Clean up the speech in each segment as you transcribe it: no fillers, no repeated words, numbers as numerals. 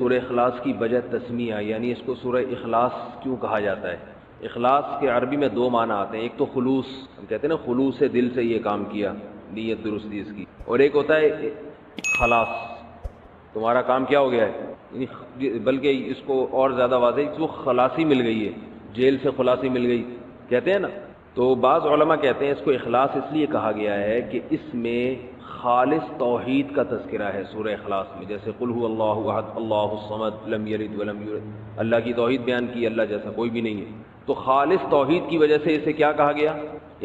سورہ اخلاص کی وجہ تسمیہ، یعنی اس کو سورہ اخلاص کیوں کہا جاتا ہے؟ اخلاص کے عربی میں دو معنی آتے ہیں، ایک تو خلوص، ہم کہتے ہیں نا خلوص دل سے یہ کام کیا، نیت درستی اس کی، اور ایک ہوتا ہے خلاص، تمہارا کام کیا ہو گیا ہے، بلکہ اس کو اور زیادہ واضح اس کو خلاصی مل گئی ہے، جیل سے خلاصی مل گئی کہتے ہیں نا۔ تو بعض علماء کہتے ہیں اس کو اخلاص اس لیے کہا گیا ہے کہ اس میں خالص توحید کا تذکرہ ہے سورہ اخلاص میں، جیسے قل هو اللہ احد اللہ الصمد لم یلد ولم یولد، اللہ کی توحید بیان کی، اللہ جیسا کوئی بھی نہیں ہے، تو خالص توحید کی وجہ سے اسے کیا کہا گیا؟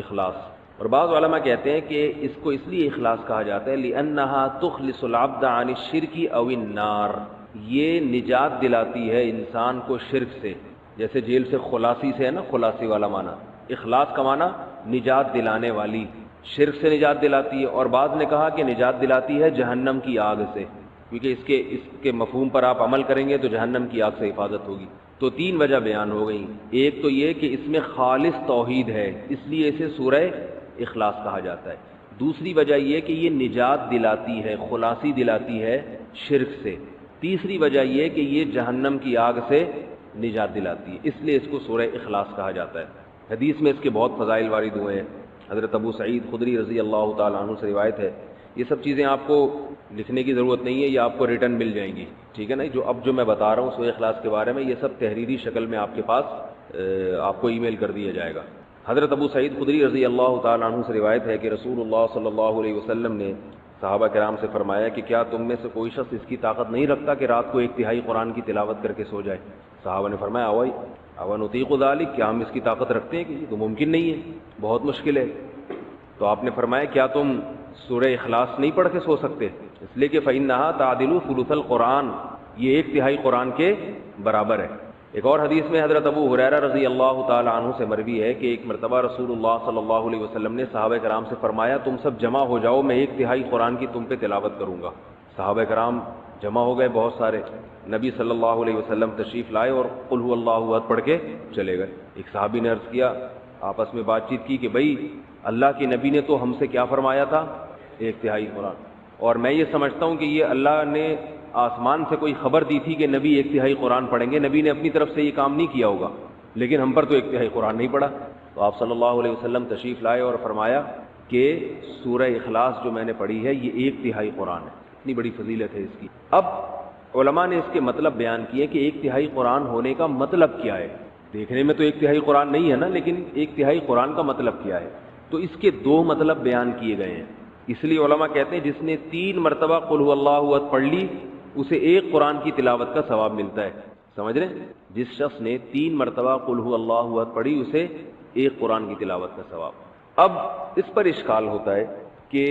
اخلاص۔ اور بعض علماء کہتے ہیں کہ اس کو اس لیے اخلاص کہا جاتا ہے لِأَنَّهَا تُخْلِصُ الْعَبْدَ عَنِ الشِّرْكِ أَوِ النَّارِ، یہ نجات دلاتی ہے انسان کو شرک سے، جیسے جیل سے خلاصی سے ہے نا، خلاصی والا معنی، اخلاص کا معنی نجات دلانے والی، شرک سے نجات دلاتی ہے، اور بعض نے کہا کہ نجات دلاتی ہے جہنم کی آگ سے، کیونکہ اس کے مفہوم پر آپ عمل کریں گے تو جہنم کی آگ سے حفاظت ہوگی۔ تو تین وجہ بیان ہو گئی، ایک تو یہ کہ اس میں خالص توحید ہے اس لیے اسے سورہ اخلاص کہا جاتا ہے، دوسری وجہ یہ کہ یہ نجات دلاتی ہے، خلاصی دلاتی ہے شرک سے، تیسری وجہ یہ کہ یہ جہنم کی آگ سے نجات دلاتی ہے، اس لیے اس کو سورہ اخلاص کہا جاتا ہے۔ حدیث میں اس کے بہت فضائل وارد ہوئے ہیں، حضرت ابو سعید خدری رضی اللہ تعالیٰ عنہ سے روایت ہے، یہ سب چیزیں آپ کو لکھنے کی ضرورت نہیں ہے، یہ آپ کو ریٹن مل جائیں گی، ٹھیک ہے نا، جو میں بتا رہا ہوں سورہ اخلاص کے بارے میں یہ سب تحریری شکل میں آپ کے پاس آپ کو ای میل کر دیا جائے گا۔ حضرت ابو سعید خدری رضی اللہ تعالیٰ عنہ سے روایت ہے کہ رسول اللہ صلی اللہ علیہ وسلم نے صحابہ کرام سے فرمایا کہ کیا تم میں سے کوئی شخص اس کی طاقت نہیں رکھتا کہ رات کو 1/3 قرآن کی تلاوت کر کے سو جائے؟ صحابہ نے فرمایا اوَّ نُطِیقُ ذَلِکَ، کیا ہم اس کی طاقت رکھتے ہیں کہ یہ تو ممکن نہیں ہے، بہت مشکل ہے۔ تو آپ نے فرمایا کیا تم سورہ اخلاص نہیں پڑھ کے سو سکتے؟ اس لیے کہ فَإِنَّهَا تَعْدِلُ ثُلُثَ الْقُرْآنِ، یہ 1/3 قرآن کے برابر ہے۔ ایک اور حدیث میں حضرت ابو ہریرہ رضی اللہ تعالی عنہ سے مروی ہے کہ ایک مرتبہ رسول اللہ صلی اللہ علیہ وسلم نے صحابہ کرام سے فرمایا تم سب جمع ہو جاؤ، میں 1/3 قرآن کی تم پہ تلاوت کروں گا۔ صحابہ کرام جمع ہو گئے بہت سارے، نبی صلی اللہ علیہ وسلم تشریف لائے اور قل هو اللہ احد پڑھ کے چلے گئے۔ ایک صحابی نے عرض کیا، آپس میں بات چیت کی کہ بھائی اللہ کے نبی نے تو ہم سے کیا فرمایا تھا؟ 1/3 قرآن، اور میں یہ سمجھتا ہوں کہ یہ اللہ نے آسمان سے کوئی خبر دی تھی کہ نبی 1/3 قرآن پڑھیں گے، نبی نے اپنی طرف سے یہ کام نہیں کیا ہوگا، لیکن ہم پر تو 1/3 قرآن نہیں پڑھا۔ تو آپ صلی اللہ علیہ وسلم تشریف لائے اور فرمایا کہ سورہ اخلاص جو میں نے پڑھی ہے یہ 1/3 قرآن ہے، اتنی بڑی فضیلت ہے اس کی۔ اب علماء نے اس کے مطلب بیان کیے کہ 1/3 قرآن ہونے کا مطلب کیا ہے، دیکھنے میں تو 1/3 قرآن نہیں ہے نا، لیکن 1/3 قرآن کا مطلب کیا ہے؟ تو اس کے دو مطلب بیان کیے گئے ہیں، اس لیے علماء کہتے ہیں جس نے 3 مرتبہ قل هو اللہ احد پڑھ لی اسے 1 قرآن کی تلاوت کا ثواب ملتا ہے، سمجھ رہے ہیں؟ جس شخص نے 3 مرتبہ قل هو اللہ احد پڑھی اسے 1 قرآن کی تلاوت کا ثواب۔ اب اس پر اشکال ہوتا ہے کہ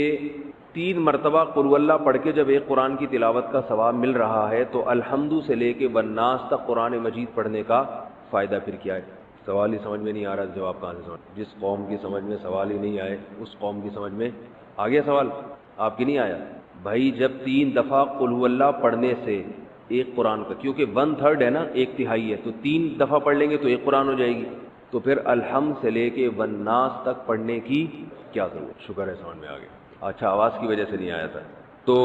3 مرتبہ قل هو اللہ پڑھ کے جب 1 قرآن کی تلاوت کا ثواب مل رہا ہے تو الحمد سے لے کے والناس تک قرآن مجید پڑھنے کا فائدہ پھر کیا ہے؟ سوال ہی سمجھ میں نہیں آ رہا، جواب کہاں سے سمجھ؟ جس قوم کی سمجھ میں سوال ہی نہیں آئے اس قوم کی سمجھ میں آ گیا سوال، آپ کی نہیں آیا؟ بھائی جب 3 دفعہ قل هو اللہ پڑھنے سے 1 قرآن کا، کیونکہ 1/3 ہے نا، 1/3 ہے، تو 3 دفعہ پڑھ لیں گے تو 1 قرآن ہو جائے گی، تو پھر الحمد سے لے کے والناس تک پڑھنے کی کیا ضرورت؟ شکر ہے سمجھ میں آ گیا، اچھا آواز کی وجہ سے نہیں آیا تھا۔ تو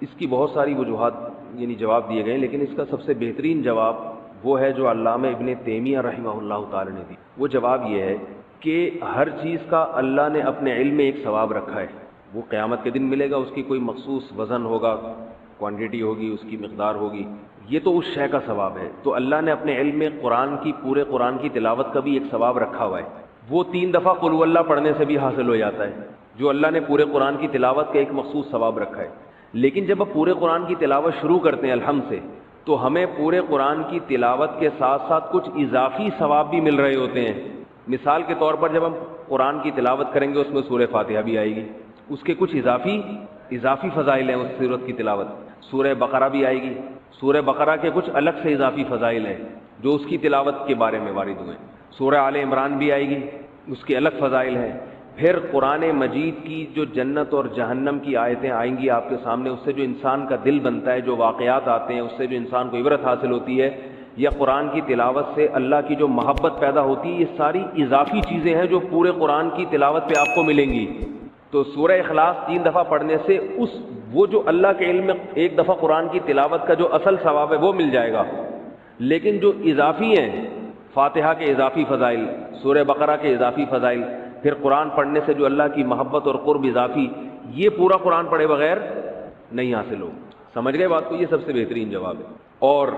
اس کی بہت ساری وجوہات یعنی جواب دیے گئے، لیکن اس کا سب سے بہترین جواب وہ ہے جو علامہ ابن تیمیہ رحمہ اللہ تعالی نے دی۔ وہ جواب یہ ہے کہ ہر چیز کا اللہ نے اپنے علم میں ایک ثواب رکھا ہے، وہ قیامت کے دن ملے گا، اس کی کوئی مخصوص وزن ہوگا، کوانٹٹی ہوگی، اس کی مقدار ہوگی، یہ تو اس شے کا ثواب ہے۔ تو اللہ نے اپنے علم میں پورے قرآن کی تلاوت کا بھی ایک ثواب رکھا ہوا ہے، وہ 3 دفعہ قل هو اللہ پڑھنے سے بھی حاصل ہو جاتا ہے، جو اللہ نے پورے قرآن کی تلاوت کا ایک مخصوص ثواب رکھا ہے۔ لیکن جب آپ پورے قرآن کی تلاوت شروع کرتے ہیں الحمد سے، تو ہمیں پورے قرآن کی تلاوت کے ساتھ ساتھ کچھ اضافی ثواب بھی مل رہے ہوتے ہیں۔ مثال کے طور پر جب ہم قرآن کی تلاوت کریں گے اس میں سورہ فاتحہ بھی آئے گی، اس کے کچھ اضافی فضائل ہیں، اس سورت کی تلاوت، سورہ بقرہ بھی آئے گی، سورہ بقرہ کے کچھ الگ سے اضافی فضائل ہیں جو اس کی تلاوت کے بارے میں وارد ہوئے، سورہ آل عمران بھی آئے گی، اس کے الگ فضائل ہیں۔ پھر قرآن مجید کی جو جنت اور جہنم کی آیتیں آئیں گی آپ کے سامنے، اس سے جو انسان کا دل بنتا ہے، جو واقعات آتے ہیں اس سے جو انسان کو عبرت حاصل ہوتی ہے، یا قرآن کی تلاوت سے اللہ کی جو محبت پیدا ہوتی ہے، یہ ساری اضافی چیزیں ہیں جو پورے قرآن کی تلاوت پہ آپ کو ملیں گی۔ تو سورہ اخلاص 3 دفعہ پڑھنے سے اس وہ جو اللہ کے علم میں ایک دفعہ قرآن کی تلاوت کا جو اصل ثواب ہے وہ مل جائے گا، لیکن جو اضافی ہیں، فاتحہ کے اضافی فضائل، سورہ بقرہ کے اضافی فضائل، پھر قرآن پڑھنے سے جو اللہ کی محبت اور قرب اضافی، یہ پورا قرآن پڑھے بغیر نہیں حاصل ہو۔ سمجھ گئے بات کو؟ یہ سب سے بہترین جواب ہے۔ اور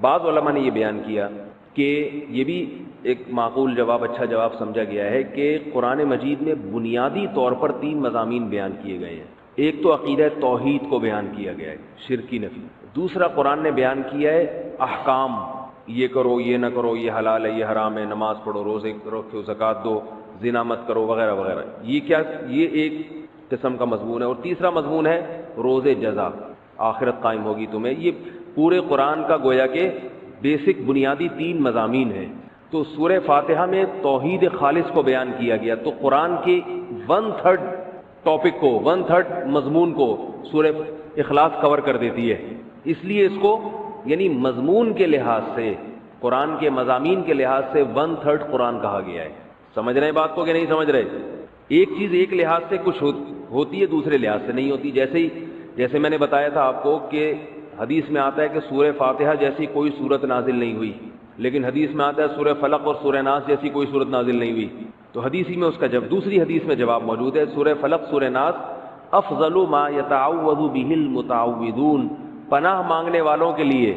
بعض علماء نے یہ بیان کیا کہ یہ بھی ایک معقول جواب، اچھا جواب سمجھا گیا ہے کہ قرآن مجید میں بنیادی طور پر 3 مضامین بیان کیے گئے ہیں۔ ایک تو عقیدہ توحید کو بیان کیا گیا ہے، شرک کی نفی۔ دوسرا قرآن نے بیان کیا ہے احکام، یہ کرو، یہ نہ کرو، یہ حلال ہے، یہ حرام ہے، نماز پڑھو، روزے رکھو، زکوٰۃ دو، زنا مت کرو، وغیرہ وغیرہ۔ یہ ایک قسم کا مضمون ہے۔ اور تیسرا مضمون ہے روز جزا، آخرت قائم ہوگی تمہیں۔ یہ پورے قرآن کا گویا کہ بیسک بنیادی 3 مضامین ہیں۔ تو سورہ فاتحہ میں توحید خالص کو بیان کیا گیا، تو قرآن کے 1/3 ٹاپک کو، 1/3 مضمون کو سورہ اخلاص کور کر دیتی ہے۔ اس لیے اس کو یعنی مضمون کے لحاظ سے، قرآن کے مضامین کے لحاظ سے 1/3 قرآن کہا گیا ہے۔ سمجھ رہے ہیں بات کو کہ نہیں سمجھ رہے؟ ایک چیز ایک لحاظ سے کچھ ہوتی ہے، دوسرے لحاظ سے نہیں ہوتی۔ جیسے میں نے بتایا تھا آپ کو کہ حدیث میں آتا ہے کہ سورہ فاتحہ جیسی کوئی صورت نازل نہیں ہوئی، لیکن حدیث میں آتا ہے سورہ فلق اور سورہ ناس جیسی کوئی صورت نازل نہیں ہوئی۔ تو حدیث ہی میں اس کا دوسری حدیث میں جواب موجود ہے، سورہ فلق سورہ ناس افضل ما یتعوذ به المتعوذون، پناہ مانگنے والوں کے لیے،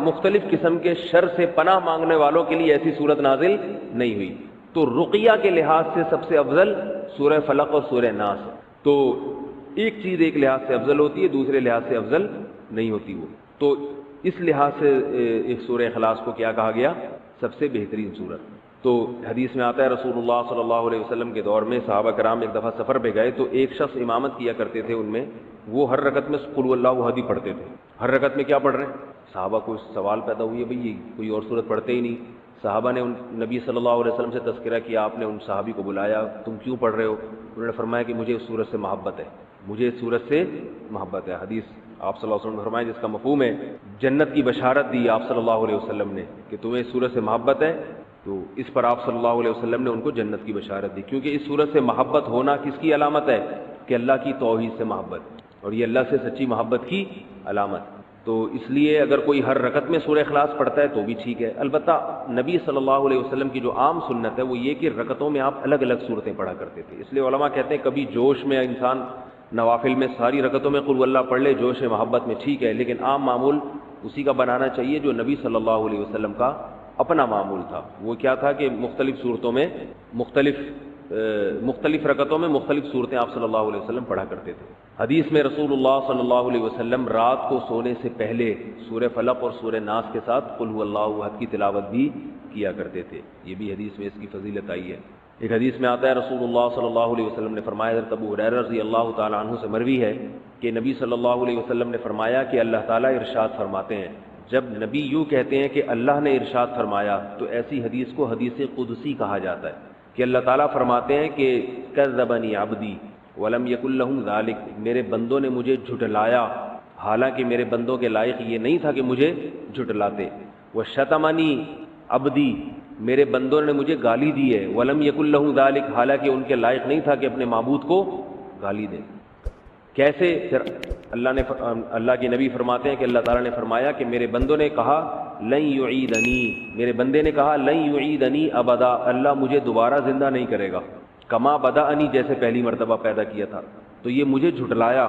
مختلف قسم کے شر سے پناہ مانگنے والوں کے لیے ایسی صورت نازل نہیں ہوئی۔ تو رقیہ کے لحاظ سے سب سے افضل سورہ فلق اور سورہ ناس۔ تو ایک چیز ایک لحاظ سے افضل ہوتی ہے، دوسرے لحاظ سے افضل نہیں ہوتی وہ۔ تو اس لحاظ سے ایک سورہ اخلاص کو کیا کہا گیا؟ سب سے بہترین سورت۔ تو حدیث میں آتا ہے رسول اللہ صلی اللہ علیہ وسلم کے دور میں صحابہ کرام ایک دفعہ سفر پہ گئے، تو ایک شخص امامت کیا کرتے تھے ان میں، وہ ہر رکعت میں قل اللہ احد ہی پڑھتے تھے۔ ہر رکعت میں کیا پڑھ رہے ہیں؟ صحابہ کو سوال پیدا ہوئی ہے، بھئی کوئی اور سورت پڑھتے ہی نہیں۔ صحابہ نے نبی صلی اللہ علیہ وسلم سے تذکرہ کیا، آپ نے ان صحابی کو بلایا، تم کیوں پڑھ رہے ہو؟ انہوں نے فرمایا کہ مجھے اس سورت سے محبت ہے، مجھے اس سورت سے محبت ہے۔ حدیث آپ صلی اللہ علیہ وسلم نے فرمایا جس کا مفہوم ہے جنت کی بشارت دی آپ صلی اللہ علیہ وسلم نے کہ تمہیں اس سورت سے محبت ہے، تو اس پر آپ صلی اللہ علیہ وسلم نے ان کو جنت کی بشارت دی، کیونکہ اس سورت سے محبت ہونا کس کی علامت ہے؟ کہ اللہ کی توحید سے محبت، اور یہ اللہ سے سچی محبت کی علامت۔ تو اس لیے اگر کوئی ہر رکعت میں سورہ اخلاص پڑھتا ہے تو بھی ٹھیک ہے۔ البتہ نبی صلی اللہ علیہ وسلم کی جو عام سنت ہے وہ یہ کہ رکعتوں میں آپ الگ الگ صورتیں پڑھا کرتے تھے۔ اس لیے علماء کہتے ہیں کبھی جوش میں انسان نوافل میں ساری رکعتوں میں قل اللہ پڑھ لے، جوش محبت میں، ٹھیک ہے، لیکن عام معمول اسی کا بنانا چاہیے جو نبی صلی اللہ علیہ وسلم کا اپنا معمول تھا۔ وہ کیا تھا کہ مختلف صورتوں میں مختلف رکعتوں میں مختلف صورتیں آپ صلی اللہ علیہ وسلم پڑھا کرتے تھے۔ حدیث میں رسول اللہ صلی اللہ علیہ وسلم رات کو سونے سے پہلے سورہ فلق اور سورہ ناس کے ساتھ قل هو اللہ احد کی تلاوت بھی کیا کرتے تھے۔ یہ بھی حدیث میں اس کی فضیلت آئی ہے۔ ایک حدیث میں آتا ہے رسول اللہ صلی اللہ علیہ وسلم نے فرمایا، حضرت ابو ہریرہ رضی اللہ تعالی عنہ سے مروی ہے کہ نبی صلی اللہ علیہ وسلم نے فرمایا کہ اللہ تعالیٰ ارشاد فرماتے ہیں، جب نبی یوں کہتے ہیں کہ اللہ نے ارشاد فرمایا، تو ایسی حدیث کو حدیث قدسی کہا جاتا ہے کہ اللہ تعالیٰ فرماتے ہیں کہ کذبنی عبدی ولم یکن لہ ذلک، میرے بندوں نے مجھے جھٹلایا حالانکہ میرے بندوں کے لائق یہ نہیں تھا کہ مجھے جھٹلاتے۔ وشتمنی عبدی، میرے بندوں نے مجھے گالی دی ہے، ولم یکن لہ ذلک، حالانکہ ان کے لائق نہیں تھا کہ اپنے معبود کو گالی دیں۔ کیسے؟ پھر اللہ کے نبی فرماتے ہیں کہ اللہ تعالیٰ نے فرمایا کہ میرے بندوں نے کہا لن یعیدنی، میرے بندے نے کہا لن یعیدنی ابدا، اللہ مجھے دوبارہ زندہ نہیں کرے گا، کما بدأنی، جیسے پہلی مرتبہ پیدا کیا تھا۔ تو یہ مجھے جھٹلایا،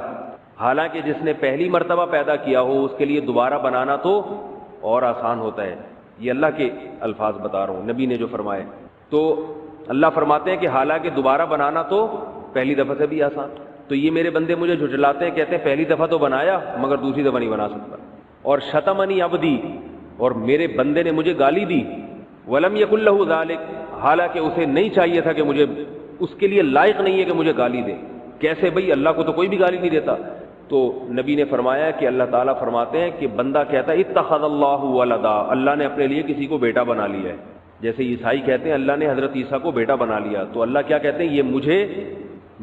حالانکہ جس نے پہلی مرتبہ پیدا کیا ہو اس کے لیے دوبارہ بنانا تو اور آسان ہوتا ہے۔ یہ اللہ کے الفاظ بتا رہا ہوں، نبی نے جو فرمائے۔ تو اللہ فرماتے ہیں کہ حالانکہ دوبارہ بنانا تو پہلی دفعہ سے بھی آسان، تو یہ میرے بندے مجھے جھٹلاتے ہیں، کہتے ہیں پہلی دفعہ تو بنایا مگر دوسری دفعہ نہیں بنا سکتا۔ اور شتمنی عبدی، اور میرے بندے نے مجھے گالی دی، ولم یکن لہ ذلک، حالانکہ اسے نہیں چاہیے تھا کہ مجھے، اس کے لیے لائق نہیں ہے کہ مجھے گالی دے۔ کیسے بھئی؟ اللہ کو تو کوئی بھی گالی نہیں دیتا۔ تو نبی نے فرمایا کہ اللہ تعالیٰ فرماتے ہیں کہ بندہ کہتا ہے اتخذ اللہ ولدا، اللہ نے اپنے لیے کسی کو بیٹا بنا لیا ہے۔ جیسے عیسائی کہتے ہیں اللہ نے حضرت عیسیٰ کو بیٹا بنا لیا، تو اللہ کیا کہتے ہیں؟ یہ مجھے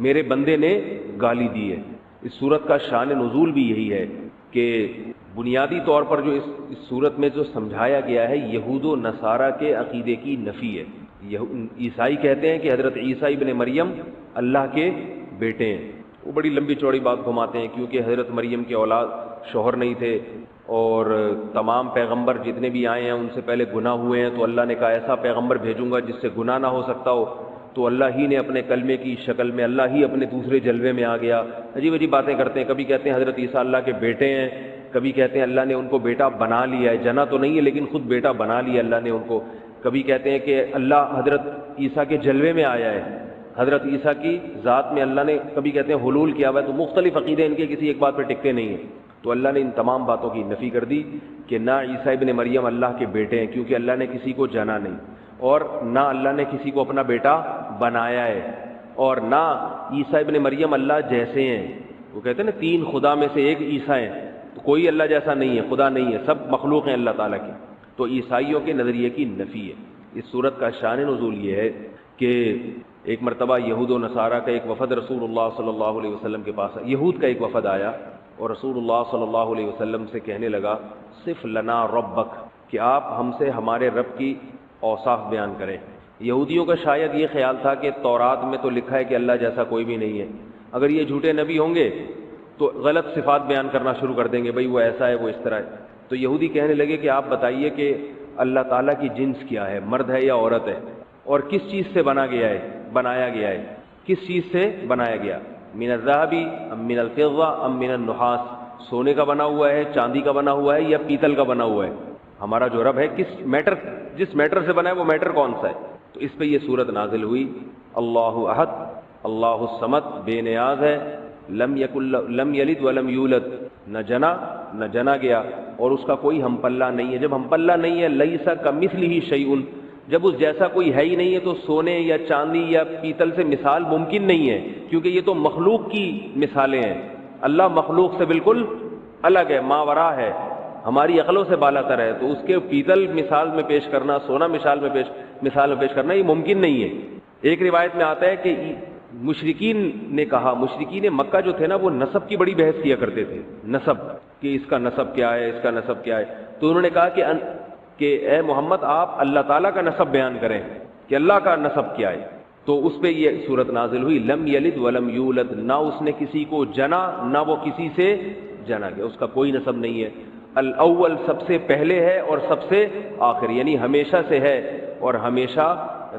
میرے بندے نے گالی دی ہے۔ اس صورت کا شان نزول بھی یہی ہے کہ بنیادی طور پر جو اس صورت میں جو سمجھایا گیا ہے یہود و نصارہ کے عقیدے کی نفی ہے۔ عیسائی کہتے ہیں کہ حضرت عیسیٰ ابن مریم اللہ کے بیٹے ہیں، وہ بڑی لمبی چوڑی بات گھماتے ہیں، کیونکہ حضرت مریم کے اولاد شوہر نہیں تھے اور تمام پیغمبر جتنے بھی آئے ہیں ان سے پہلے گناہ ہوئے ہیں، تو اللہ نے کہا ایسا پیغمبر بھیجوں گا جس سے گناہ نہ ہو سکتا ہو، تو اللہ ہی نے اپنے کلمے کی شکل میں، اللہ ہی اپنے دوسرے جلوے میں آ گیا۔ عجیب عجیب باتیں کرتے ہیں، کبھی کہتے ہیں حضرت عیسیٰ اللہ کے بیٹے ہیں، کبھی کہتے ہیں اللہ نے ان کو بیٹا بنا لیا ہے، جنا تو نہیں ہے لیکن خود بیٹا بنا لیا اللہ نے ان کو، کبھی کہتے ہیں کہ اللہ حضرت عیسیٰ کے جلوے میں آیا ہے، حضرت عیسیٰ کی ذات میں اللہ نے، کبھی کہتے ہیں حلول کیا ہوا ہے، تو مختلف عقیدے ان کے کسی ایک بات پہ ٹکتے نہیں ہیں۔ تو اللہ نے ان تمام باتوں کی نفی کر دی کہ نہ عیسیٰ ابن مریم اللہ کے بیٹے ہیں، کیونکہ اللہ نے کسی کو جنا نہیں، اور نہ اللہ نے کسی کو اپنا بیٹا بنایا ہے، اور نہ عیسیٰ ابن مریم اللہ جیسے ہیں۔ وہ کہتے ہیں نا تین خدا میں سے ایک عیسیٰ ہیں، تو کوئی اللہ جیسا نہیں ہے، خدا نہیں ہے، سب مخلوق ہیں اللہ تعالیٰ کی۔ تو عیسائیوں کے نظریے کی نفی ہے۔ اس صورت کا شان نزول یہ ہے کہ ایک مرتبہ یہود و نصارہ کا ایک وفد رسول اللہ صلی اللہ علیہ وسلم کے پاس، یہود کا ایک وفد آیا اور رسول اللہ صلی اللہ علیہ وسلم سے کہنے لگا صف لنا ربک، کہ آپ ہم سے ہمارے رب کی اوصاف بیان کریں۔ یہودیوں کا شاید یہ خیال تھا کہ تورات میں تو لکھا ہے کہ اللہ جیسا کوئی بھی نہیں ہے، اگر یہ جھوٹے نبی ہوں گے تو غلط صفات بیان کرنا شروع کر دیں گے، بھئی وہ ایسا ہے وہ اس طرح ہے۔ تو یہودی کہنے لگے کہ آپ بتائیے کہ اللہ تعالیٰ کی جنس کیا ہے، مرد ہے یا عورت ہے، اور کس چیز سے بنایا گیا ہے، کس چیز سے بنایا گیا، من الذهب ام من الفضة ام من النحاس، سونے کا بنا ہوا ہے، چاندی کا بنا ہوا ہے یا پیتل کا بنا ہوا ہے، ہمارا جو رب ہے جس میٹر سے بنا ہے وہ میٹر کون سا ہے۔ تو اس پہ یہ صورت نازل ہوئی، اللہ احد اللہ الصمد، بے نیاز ہے، لم یلد ولم یولد، نہ جنا گیا اور اس کا کوئی ہم پلہ نہیں ہے۔ جب ہم پلہ نہیں ہے، لیس کمثلہ شیء، جب اس جیسا کوئی ہے ہی نہیں ہے تو سونے یا چاندی یا پیتل سے مثال ممکن نہیں ہے، کیونکہ یہ تو مخلوق کی مثالیں ہیں، اللہ مخلوق سے بالکل الگ ہے، ماورا ہے، ہماری عقلوں سے بالا تر ہے، تو اس کے پیتل مثال میں پیش کرنا، سونا مثال میں پیش کرنا یہ ممکن نہیں ہے۔ ایک روایت میں آتا ہے کہ مشرکین نے کہا، مشرکین مکہ جو تھے نا وہ نسب کی بڑی بحث کیا کرتے تھے، نسب کہ اس کا نسب کیا ہے، اس کا نسب کیا ہے، تو انہوں نے کہا کہ اے محمد آپ اللہ تعالیٰ کا نسب بیان کریں کہ اللہ کا نسب کیا ہے۔ تو اس پہ یہ صورت نازل ہوئی، لم یلد ولم یولد، نہ اس نے کسی کو جنا نہ وہ کسی سے جنا گیا، اس کا کوئی نسب نہیں ہے۔ الاول سب سے پہلے ہے اور سب سے آخر، یعنی ہمیشہ سے ہے اور ہمیشہ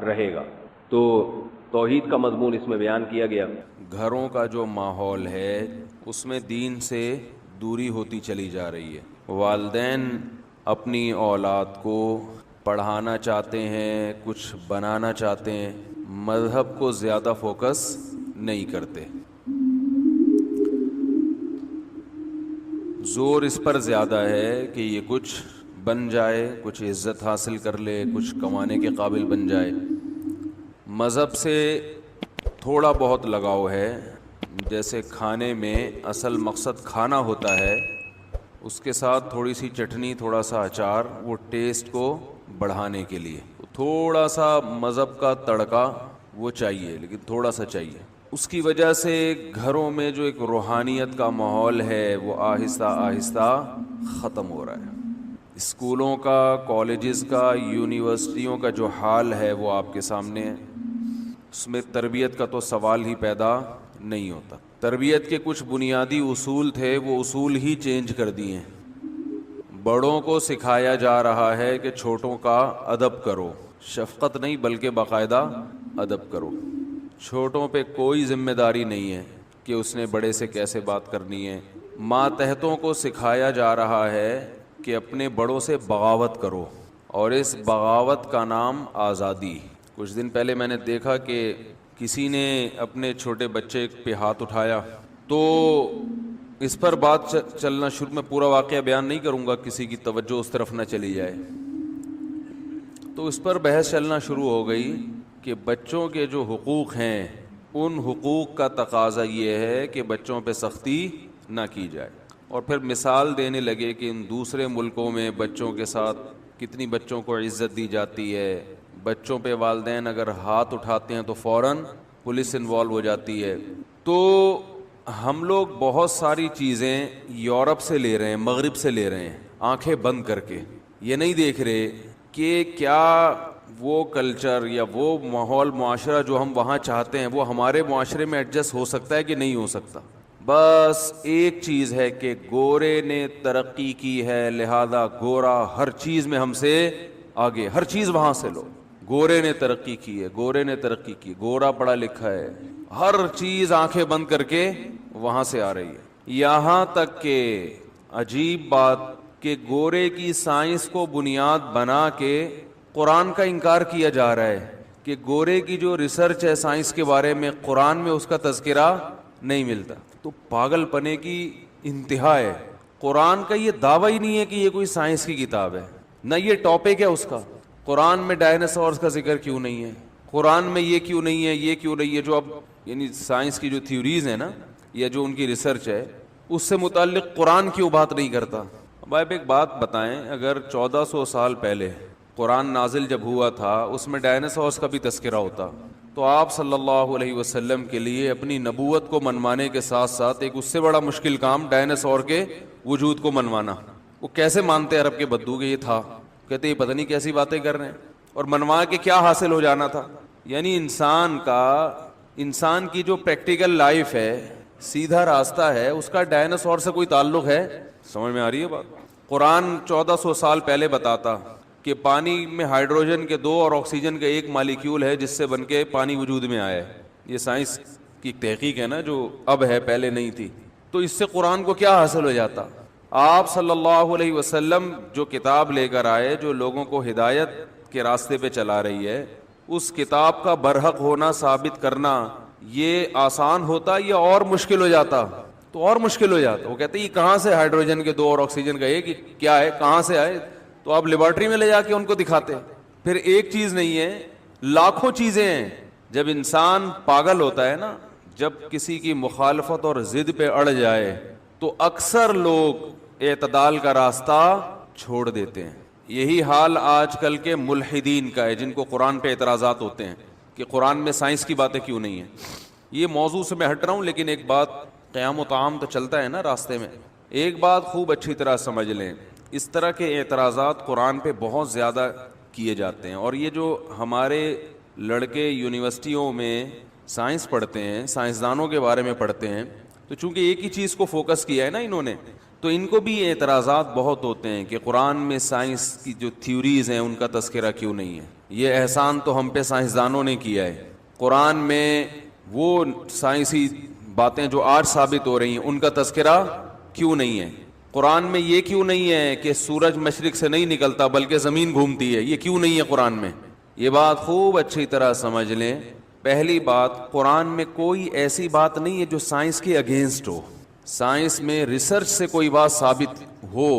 رہے گا۔ تو توحید کا مضمون اس میں بیان کیا گیا۔ گھروں کا جو ماحول ہے اس میں دین سے دوری ہوتی چلی جا رہی ہے، والدین اپنی اولاد کو پڑھانا چاہتے ہیں، کچھ بنانا چاہتے ہیں، مذہب کو زیادہ فوکس نہیں کرتے، زور اس پر زیادہ ہے کہ یہ کچھ بن جائے، کچھ عزت حاصل کر لے، کچھ کمانے کے قابل بن جائے۔ مذہب سے تھوڑا بہت لگاؤ ہے، جیسے کھانے میں اصل مقصد کھانا ہوتا ہے، اس کے ساتھ تھوڑی سی چٹنی، تھوڑا سا اچار، وہ ٹیسٹ کو بڑھانے کے لیے تھوڑا سا مذہب کا تڑکا وہ چاہیے، لیکن تھوڑا سا چاہیے۔ اس کی وجہ سے گھروں میں جو ایک روحانیت کا ماحول ہے وہ آہستہ آہستہ ختم ہو رہا ہے۔ اسکولوں کا، کالجز کا، یونیورسٹیوں کا جو حال ہے وہ آپ کے سامنے ہے، اس میں تربیت کا تو سوال ہی پیدا نہیں ہوتا۔ تربیت کے کچھ بنیادی اصول تھے، وہ اصول ہی چینج کر دیے ہیں۔ بڑوں کو سکھایا جا رہا ہے کہ چھوٹوں کا ادب کرو، شفقت نہیں بلکہ باقاعدہ ادب کرو۔ چھوٹوں پہ کوئی ذمہ داری نہیں ہے کہ اس نے بڑے سے کیسے بات کرنی ہے۔ ماتحتوں کو سکھایا جا رہا ہے کہ اپنے بڑوں سے بغاوت کرو، اور اس بغاوت کا نام آزادی۔ کچھ دن پہلے میں نے دیکھا کہ کسی نے اپنے چھوٹے بچے پہ ہاتھ اٹھایا، تو اس پر بات چلنا شروع، میں پورا واقعہ بیان نہیں کروں گا، کسی کی توجہ اس طرف نہ چلی جائے، تو اس پر بحث چلنا شروع ہو گئی کہ بچوں کے جو حقوق ہیں ان حقوق کا تقاضا یہ ہے کہ بچوں پہ سختی نہ کی جائے، اور پھر مثال دینے لگے کہ ان دوسرے ملکوں میں بچوں کے ساتھ کتنی بچوں کو عزت دی جاتی ہے، بچوں پہ والدین اگر ہاتھ اٹھاتے ہیں تو فوراً پولیس انوالو ہو جاتی ہے۔ تو ہم لوگ بہت ساری چیزیں یورپ سے لے رہے ہیں، مغرب سے لے رہے ہیں، آنکھیں بند کر کے، یہ نہیں دیکھ رہے کہ کیا وہ کلچر یا وہ ماحول معاشرہ جو ہم وہاں چاہتے ہیں وہ ہمارے معاشرے میں ایڈجسٹ ہو سکتا ہے کہ نہیں ہو سکتا. بس ایک چیز ہے کہ گورے نے ترقی کی ہے لہذا گورا ہر چیز میں ہم سے آگے, ہر چیز وہاں سے لو. گورے نے ترقی کی ہے, گورے نے ترقی کی, گورا پڑھا لکھا ہے, ہر چیز آنکھیں بند کر کے وہاں سے آ رہی ہے. یہاں تک کہ عجیب بات کہ گورے کی سائنس کو بنیاد بنا کے قرآن کا انکار کیا جا رہا ہے کہ گورے کی جو ریسرچ ہے سائنس کے بارے میں قرآن میں اس کا تذکرہ نہیں ملتا. تو پاگل پنے کی انتہا ہے. قرآن کا یہ دعویٰ ہی نہیں ہے کہ یہ کوئی سائنس کی کتاب ہے, نہ یہ ٹاپک ہے اس کا. قرآن میں ڈائناسورس کا ذکر کیوں نہیں ہے, قرآن میں یہ کیوں نہیں ہے, یہ کیوں نہیں ہے, جو اب یعنی سائنس کی جو تھیوریز ہیں نا یا جو ان کی ریسرچ ہے اس سے متعلق قرآن کیوں بات نہیں کرتا. اب آپ ایک بات بتائیں, اگر 1400 سال پہلے قرآن نازل جب ہوا تھا اس میں ڈائناسورس کا بھی تذکرہ ہوتا تو آپ صلی اللہ علیہ وسلم کے لیے اپنی نبوت کو منوانے کے ساتھ ساتھ ایک اس سے بڑا مشکل کام ڈائناسور کے وجود کو منوانا. وہ کیسے مانتے عرب کے بدو کہ یہ تھا, کہتے یہ پتہ نہیں کیسی باتیں کر رہے ہیں, اور منوا کے کیا حاصل ہو جانا تھا. یعنی انسان کی جو پریکٹیکل لائف ہے, سیدھا راستہ ہے, اس کا ڈائناسور سے کوئی تعلق ہے؟ سمجھ میں آ رہی ہے بات. قرآن 1400 سال پہلے بتاتا کہ پانی میں ہائیڈروجن کے 2 اور آکسیجن کا 1 مالیکیول ہے جس سے بن کے پانی وجود میں آیا ہے. یہ سائنس کی تحقیق ہے نا جو اب ہے, پہلے نہیں تھی. تو اس سے قرآن کو کیا حاصل ہو جاتا؟ آپ صلی اللہ علیہ وسلم جو کتاب لے کر آئے جو لوگوں کو ہدایت کے راستے پہ چلا رہی ہے, اس کتاب کا برحق ہونا ثابت کرنا یہ آسان ہوتا یا اور مشکل ہو جاتا؟ تو اور مشکل ہو جاتا. وہ کہتے ہیں یہ کہاں سے ہائیڈروجن کے 2 اور آکسیجن کا 1 کیا ہے, کہاں سے آئے؟ تو آپ لیبارٹری میں لے جا کے ان کو دکھاتے. پھر ایک چیز نہیں ہے, لاکھوں چیزیں ہیں. جب انسان پاگل ہوتا ہے نا, جب کسی کی مخالفت اور ضد پہ اڑ جائے تو اکثر لوگ اعتدال کا راستہ چھوڑ دیتے ہیں. یہی حال آج کل کے ملحدین کا ہے جن کو قرآن پہ اعتراضات ہوتے ہیں کہ قرآن میں سائنس کی باتیں کیوں نہیں ہیں. یہ موضوع سے میں ہٹ رہا ہوں, لیکن ایک بات, قیام و طعام تو چلتا ہے نا راستے میں, ایک بات خوب اچھی طرح سمجھ لیں, اس طرح کے اعتراضات قرآن پہ بہت زیادہ کیے جاتے ہیں. اور یہ جو ہمارے لڑکے یونیورسٹیوں میں سائنس پڑھتے ہیں, سائنسدانوں کے بارے میں پڑھتے ہیں, تو چونکہ ایک ہی چیز کو فوکس کیا ہے نا انہوں نے, تو ان کو بھی اعتراضات بہت ہوتے ہیں کہ قرآن میں سائنس کی جو تھیوریز ہیں ان کا تذکرہ کیوں نہیں ہے. یہ احسان تو ہم پہ سائنسدانوں نے کیا ہے. قرآن میں وہ سائنسی باتیں جو آج ثابت ہو رہی ہیں ان کا تذکرہ کیوں نہیں ہے. قرآن میں یہ کیوں نہیں ہے کہ سورج مشرق سے نہیں نکلتا بلکہ زمین گھومتی ہے, یہ کیوں نہیں ہے قرآن میں. یہ بات خوب اچھی طرح سمجھ لیں. پہلی بات, قرآن میں کوئی ایسی بات نہیں ہے جو سائنس کے اگینسٹ ہو. سائنس میں ریسرچ سے کوئی بات ثابت ہو,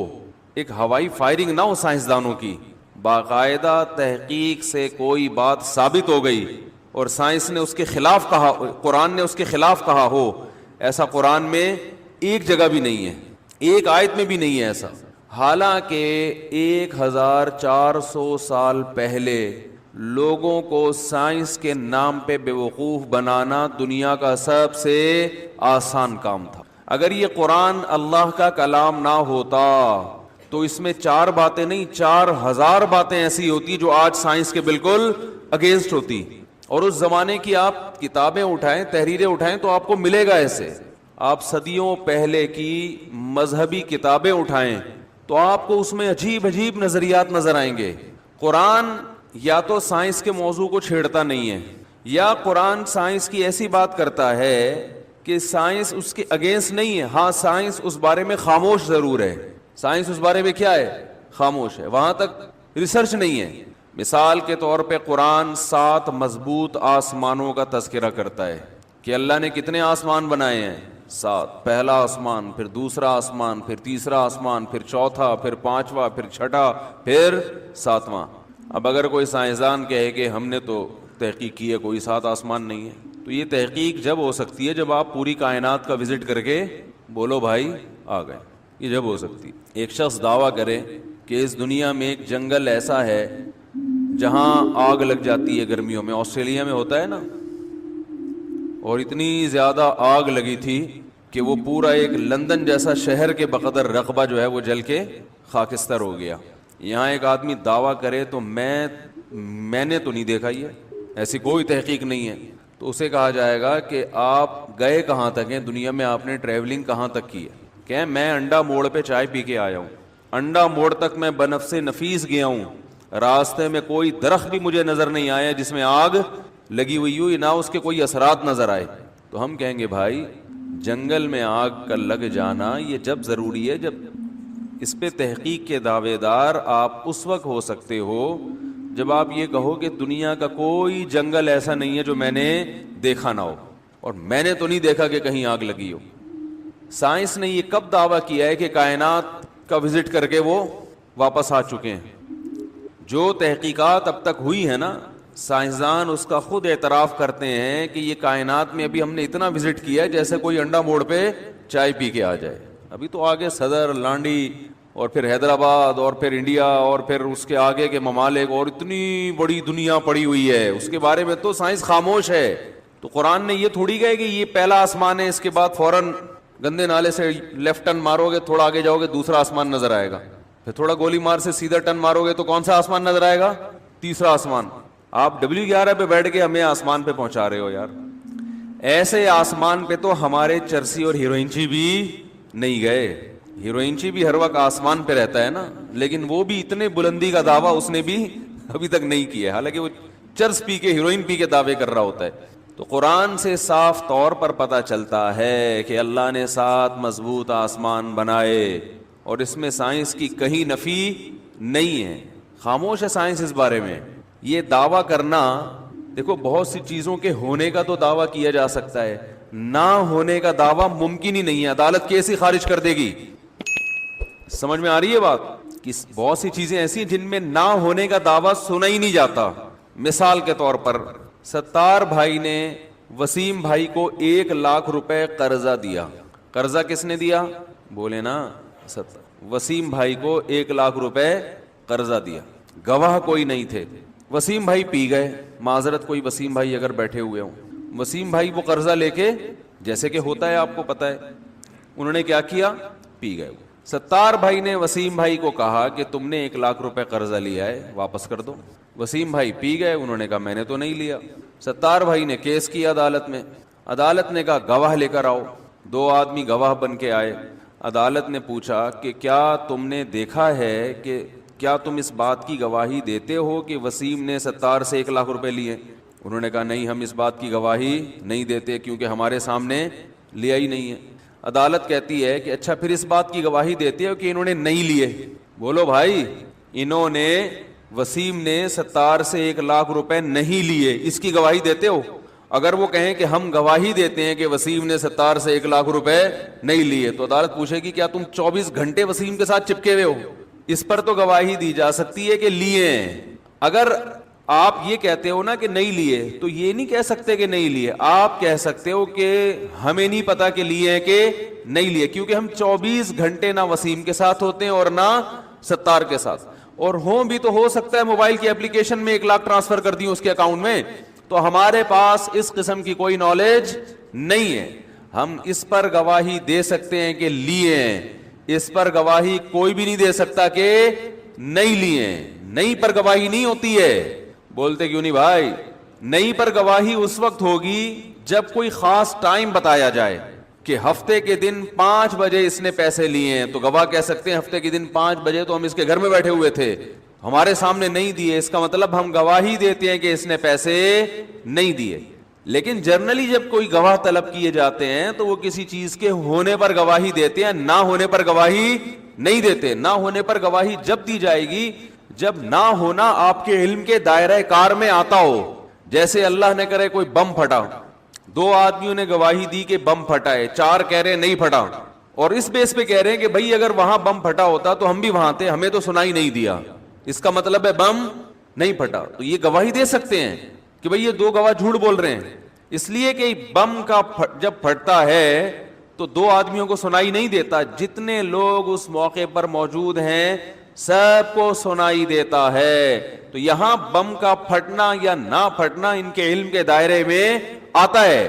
ایک ہوائی فائرنگ نہ ہو سائنسدانوں کی, باقاعدہ تحقیق سے کوئی بات ثابت ہو گئی اور سائنس نے اس کے خلاف کہا, قرآن نے اس کے خلاف کہا ہو, ایسا قرآن میں ایک جگہ بھی نہیں ہے, ایک آیت میں بھی نہیں ہے ایسا. حالانکہ 1400 سال پہلے لوگوں کو سائنس کے نام پہ بیوقوف بنانا دنیا کا سب سے آسان کام تھا. اگر یہ قرآن اللہ کا کلام نہ ہوتا تو اس میں 4 باتیں نہیں 4000 باتیں ایسی ہوتی جو آج سائنس کے بالکل اگینسٹ ہوتی. اور اس زمانے کی آپ کتابیں اٹھائیں, تحریریں اٹھائیں تو آپ کو ملے گا ایسے. آپ صدیوں پہلے کی مذہبی کتابیں اٹھائیں تو آپ کو اس میں عجیب عجیب نظریات نظر آئیں گے. قرآن یا تو سائنس کے موضوع کو چھیڑتا نہیں ہے, یا قرآن سائنس کی ایسی بات کرتا ہے کہ سائنس اس کے اگینسٹ نہیں ہے. ہاں سائنس اس بارے میں خاموش ضرور ہے, سائنس اس بارے میں کیا ہے, خاموش ہے, وہاں تک ریسرچ نہیں ہے. مثال کے طور پہ قرآن 7 مضبوط آسمانوں کا تذکرہ کرتا ہے کہ اللہ نے کتنے آسمان بنائے ہیں, 7. پہلا آسمان, پھر دوسرا آسمان, پھر تیسرا آسمان, پھر چوتھا, پھر 5واں, پھر 6واں, پھر 7واں. اب اگر کوئی سائنسدان کہے کہ ہم نے تو تحقیق کی ہے کوئی 7 آسمان نہیں ہے, تو یہ تحقیق جب ہو سکتی ہے جب آپ پوری کائنات کا وزٹ کر کے بولو بھائی آ گئے, یہ جب ہو سکتی. ایک شخص دعویٰ کرے کہ اس دنیا میں ایک جنگل ایسا ہے جہاں آگ لگ جاتی ہے گرمیوں میں, آسٹریلیا میں ہوتا ہے نا, اور اتنی زیادہ آگ لگی تھی کہ وہ پورا ایک لندن جیسا شہر کے بقدر رقبہ جو ہے وہ جل کے خاکستر ہو گیا. یہاں ایک آدمی دعویٰ کرے تو میں میں نے تو نہیں دیکھا یہ, ایسی کوئی تحقیق نہیں ہے. تو اسے کہا جائے گا کہ آپ گئے کہاں تک ہیں دنیا میں, آپ نے ٹریولنگ کہاں تک کی ہے. کہ میں انڈا موڑ پہ چائے پی کے آیا ہوں, انڈا موڑ تک میں بنفس نفیس گیا ہوں, راستے میں کوئی درخت بھی مجھے نظر نہیں آیا جس میں آگ لگی ہوئی ہو, نہ اس کے کوئی اثرات نظر آئے. تو ہم کہیں گے بھائی جنگل میں آگ کا لگ جانا یہ جب ضروری ہے جب اس پہ تحقیق کے دعوے دار آپ اس وقت ہو سکتے ہو جب آپ یہ کہو کہ دنیا کا کوئی جنگل ایسا نہیں ہے جو میں نے دیکھا نہ ہو, اور میں نے تو نہیں دیکھا کہ کہیں آگ لگی ہو. سائنس نے یہ کب دعویٰ کیا ہے کہ کائنات کا وزٹ کر کے وہ واپس آ چکے ہیں؟ جو تحقیقات اب تک ہوئی ہے نا, سائنسدان اس کا خود اعتراف کرتے ہیں کہ یہ کائنات میں ابھی ہم نے اتنا وزٹ کیا ہے جیسے کوئی انڈا موڑ پہ چائے پی کے آ جائے. ابھی تو آگے صدر, لانڈی, اور پھر حیدرآباد, اور پھر انڈیا, اور پھر اس کے آگے کے ممالک, اور اتنی بڑی دنیا پڑی ہوئی ہے, اس کے بارے میں تو سائنس خاموش ہے. تو قرآن نے یہ تھوڑی کہا کہ یہ پہلا آسمان ہے, اس کے بعد فوراً گندے نالے سے لیفٹ ٹرن مارو گے, تھوڑا آگے جاؤ گے دوسرا آسمان نظر آئے گا, پھر تھوڑا گولی مار سے سیدھا ٹرن مارو گے تو کون سا آسمان نظر آئے گا؟ تیسرا آسمان. آپ W11 پہ بیٹھ کے ہمیں آسمان پہ پہنچا رہے ہو یار. ایسے آسمان پہ تو ہمارے چرسی اور ہیروئنچی بھی نہیں گئے. ہیروئنچی بھی ہر وقت آسمان پہ رہتا ہے نا, لیکن وہ بھی اتنے بلندی کا دعویٰ اس نے بھی ابھی تک نہیں کیا, حالانکہ وہ چرس پی کے, ہیروئن پی کے دعوے کر رہا ہوتا ہے. تو قرآن سے صاف طور پر پتہ چلتا ہے کہ اللہ نے 7 مضبوط آسمان بنائے, اور اس میں سائنس کی کہیں نفی نہیں ہے. خاموش ہے سائنس اس بارے میں. یہ دعویٰ کرنا, دیکھو بہت سی چیزوں کے ہونے کا تو دعویٰ کیا جا سکتا ہے, نہ ہونے کا دعویٰ ممکن ہی نہیں ہے. عدالت کیسے خارج کر دے گی؟ سمجھ میں آ رہی ہے بات؟ کہ بہت سی چیزیں ایسی ہیں جن میں نہ ہونے کا دعویٰ سنا ہی نہیں جاتا. مثال کے طور پر ستار بھائی نے وسیم بھائی کو 1 لاکھ روپے قرضہ دیا. قرضہ کس نے دیا؟ بولے نا, وسیم بھائی کو 1 لاکھ روپے قرضہ دیا. گواہ کوئی نہیں تھے. وسیم بھائی پی گئے, معذرت کوئی وسیم بھائی اگر بیٹھے ہوئے ہوں, وسیم بھائی وہ قرضہ لے کے, جیسے کہ ہوتا ہے آپ کو پتا ہے, انہوں نے کیا کیا؟ پی گئے. ستار بھائی نے وسیم بھائی کو کہا کہ تم نے 1 لاکھ روپے قرضہ لیا ہے, واپس کر دو. وسیم بھائی پی گئے, انہوں نے کہا میں نے تو نہیں لیا. ستار بھائی نے کیس کیا عدالت میں. عدالت نے کہا گواہ لے کر آؤ. 2 آدمی گواہ بن کے آئے. عدالت نے پوچھا کہ کیا تم نے دیکھا ہے, کہ کیا تم اس بات کی گواہی دیتے ہو کہ وسیم نے ستار سے 1 لاکھ روپے لیے؟ انہوں نے کہا نہیں, ہم اس بات کی گواہی نہیں دیتے کیونکہ ہمارے سامنے لیا ہی نہیں ہے. عدالت کہتی ہے کہ اچھا پھر اس بات کی گواہی دیتے ہو کہ انہوں نے نہیں لیے؟ بولو بھائی, انہوں نے, وسیم نے ستار سے 1 لاکھ روپے نہیں لیے, اس کی گواہی دیتے ہو؟ اگر وہ کہیں کہ ہم گواہی دیتے ہیں کہ وسیم نے ستار سے 1 لاکھ روپے نہیں لیے, تو عدالت پوچھے گی کیا تم 24 گھنٹے وسیم کے ساتھ چپکے ہوئے ہو؟ اس پر تو گواہی دی جا سکتی ہے کہ لیے ہیں. اگر آپ یہ کہتے ہو نا کہ نہیں لیے, تو یہ نہیں کہہ سکتے کہ نہیں لیے, آپ کہہ سکتے ہو کہ ہمیں نہیں پتا کہ لیے ہیں کہ نہیں لیے, کیونکہ ہم 24 گھنٹے نہ وسیم کے ساتھ ہوتے ہیں اور نہ ستار کے ساتھ, اور ہوں بھی تو ہو سکتا ہے موبائل کی اپلیکیشن میں 1 لاکھ ٹرانسفر کر دی اس کے اکاؤنٹ میں, تو ہمارے پاس اس قسم کی کوئی نالج نہیں ہے. ہم اس پر گواہی دے سکتے ہیں کہ لیے ہیں, اس پر گواہی کوئی بھی نہیں دے سکتا کہ نہیں لیے. نہیں پر گواہی نہیں ہوتی ہے. بولتے کیوں نہیں بھائی؟ نہیں پر گواہی اس وقت ہوگی جب کوئی خاص ٹائم بتایا جائے کہ ہفتے کے دن 5 بجے اس نے پیسے لیے ہیں, تو گواہ کہہ سکتے ہیں ہفتے کے دن 5 بجے تو ہم اس کے گھر میں بیٹھے ہوئے تھے, ہمارے سامنے نہیں دیے. اس کا مطلب ہم گواہی دیتے ہیں کہ اس نے پیسے نہیں دیے. لیکن جرنلی جب کوئی گواہ طلب کیے جاتے ہیں تو وہ کسی چیز کے ہونے پر گواہی دیتے ہیں, نہ ہونے پر گواہی نہیں دیتے. نہ ہونے پر گواہی جب دی جائے گی جب نہ ہونا آپ کے علم کے دائرہ کار میں آتا ہو. جیسے اللہ نے کرے کوئی بم پھٹا, 2 آدمیوں نے گواہی دی کہ بم پھٹا ہے, 4 کہہ رہے نہیں پھٹا, اور اس بیس پہ کہہ رہے ہیں کہ بھائی اگر وہاں بم پھٹا ہوتا تو ہم بھی وہاں تھے, ہمیں تو سنائی نہیں دیا, اس کا مطلب ہے بم نہیں پھٹا. تو یہ گواہی دے سکتے ہیں کہ بھائی یہ 2 گواہ جھوٹ بول رہے ہیں, اس لیے کہ بم کا جب پھٹتا ہے تو 2 آدمیوں کو سنائی نہیں دیتا, جتنے لوگ اس موقع پر موجود ہیں سب کو سنائی دیتا ہے. تو یہاں بم کا پھٹنا یا نہ پھٹنا ان کے علم کے دائرے میں آتا ہے.